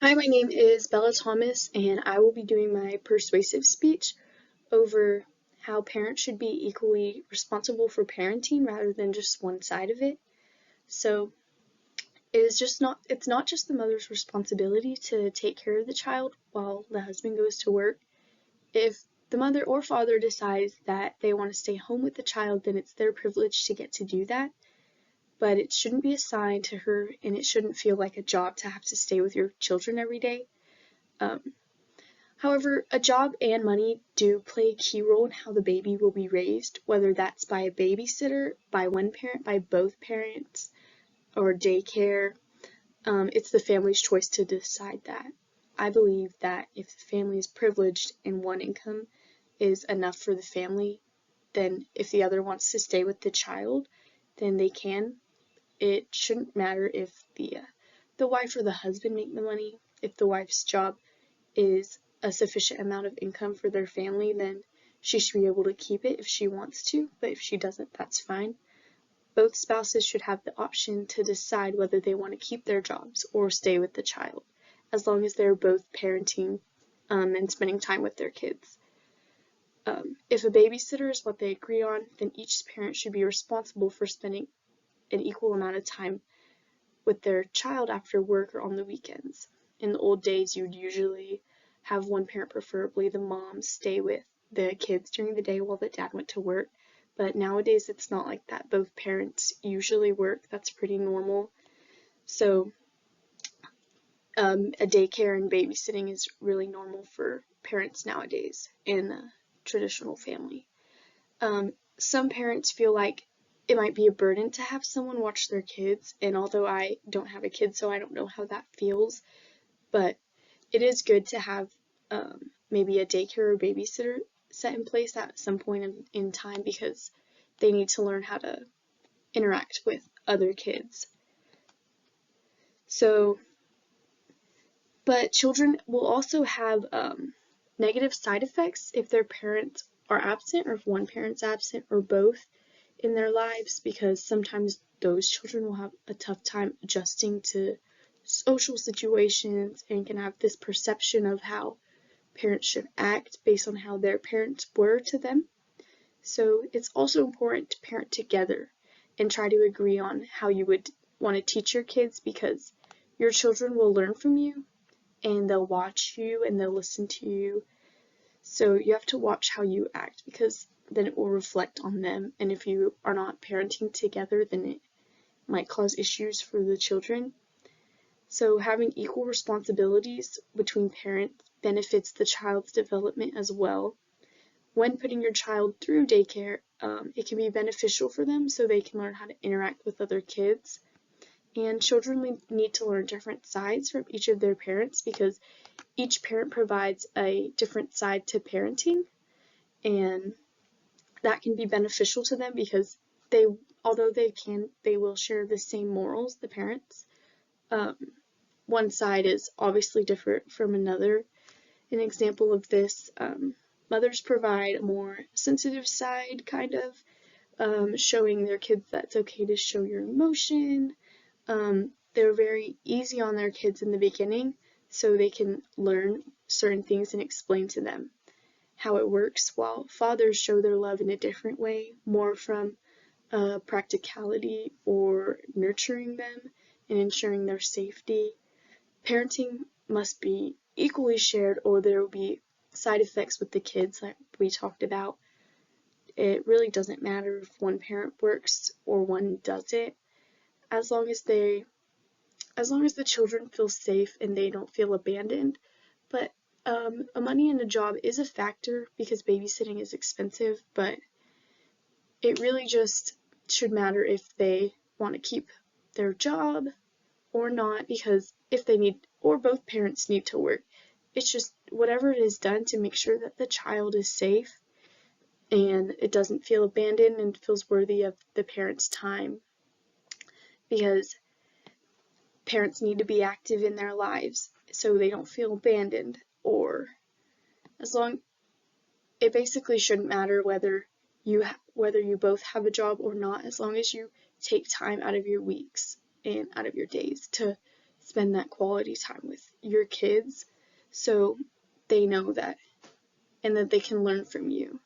Hi, my name is Bella Thomas, and I will be doing my persuasive speech over how parents should be equally responsible for parenting rather than just one side of it. So it's not just the mother's responsibility to take care of the child while the husband goes to work. If the mother or father decides that they want to stay home with the child, then it's their privilege to get to do that. But it shouldn't be assigned to her, and it shouldn't feel like a job to have to stay with your children every day. However, a job and money do play a key role in how the baby will be raised, whether that's by a babysitter, by one parent, by both parents, or daycare. It's the family's choice to decide that. I believe that if the family is privileged and one income is enough for the family, then if the other wants to stay with the child, then they can. It shouldn't matter if the wife or the husband make the money. If the wife's job is a sufficient amount of income for their family, then she should be able to keep it if she wants to, but if she doesn't, that's fine. Both spouses should have the option to decide whether they want to keep their jobs or stay with the child, as long as they're both parenting and spending time with their kids. If a babysitter is what they agree on, then each parent should be responsible for spending an equal amount of time with their child after work or on the weekends. In the old days, you'd usually have one parent, preferably the mom, stay with the kids during the day while the dad went to work. But nowadays, it's not like that. Both parents usually work. That's pretty normal. So a daycare and babysitting is really normal for parents nowadays in a traditional family. Some parents feel like it might be a burden to have someone watch their kids, and although I don't have a kid, so I don't know how that feels, but it is good to have maybe a daycare or babysitter set in place at some point in time, because they need to learn how to interact with other kids. But children will also have negative side effects if their parents are absent, or if one parent's absent, or both in their lives, because sometimes those children will have a tough time adjusting to social situations and can have this perception of how parents should act based on how their parents were to them. So it's also important to parent together and try to agree on how you would want to teach your kids, because your children will learn from you and they'll watch you and they'll listen to you. So you have to watch how you act, because then it will reflect on them, and if you are not parenting together, then it might cause issues for the children. So having equal responsibilities between parents benefits the child's development as well. When putting your child through daycare, it can be beneficial for them so they can learn how to interact with other kids. And children need to learn different sides from each of their parents, because each parent provides a different side to parenting, and that can be beneficial to them because although they will share the same morals, the parents. One side is obviously different from another. An example of this, mothers provide a more sensitive side, kind of, showing their kids that it's okay to show your emotion. They're very easy on their kids in the beginning, so they can learn certain things and explain to them how it works, while fathers show their love in a different way, more from practicality or nurturing them and ensuring their safety. Parenting must be equally shared, or there will be side effects with the kids like we talked about. It really doesn't matter if one parent works or one doesn't, as long as the children feel safe and they don't feel abandoned. But money in a job is a factor, because babysitting is expensive, but it really just should matter if they want to keep their job or not, because if they need, or both parents need to work, it's just whatever it is done to make sure that the child is safe and it doesn't feel abandoned and feels worthy of the parent's time, because parents need to be active in their lives so they don't feel abandoned. Or it basically shouldn't matter whether you both have a job or not, as long as you take time out of your weeks and out of your days to spend that quality time with your kids so they know that and that they can learn from you.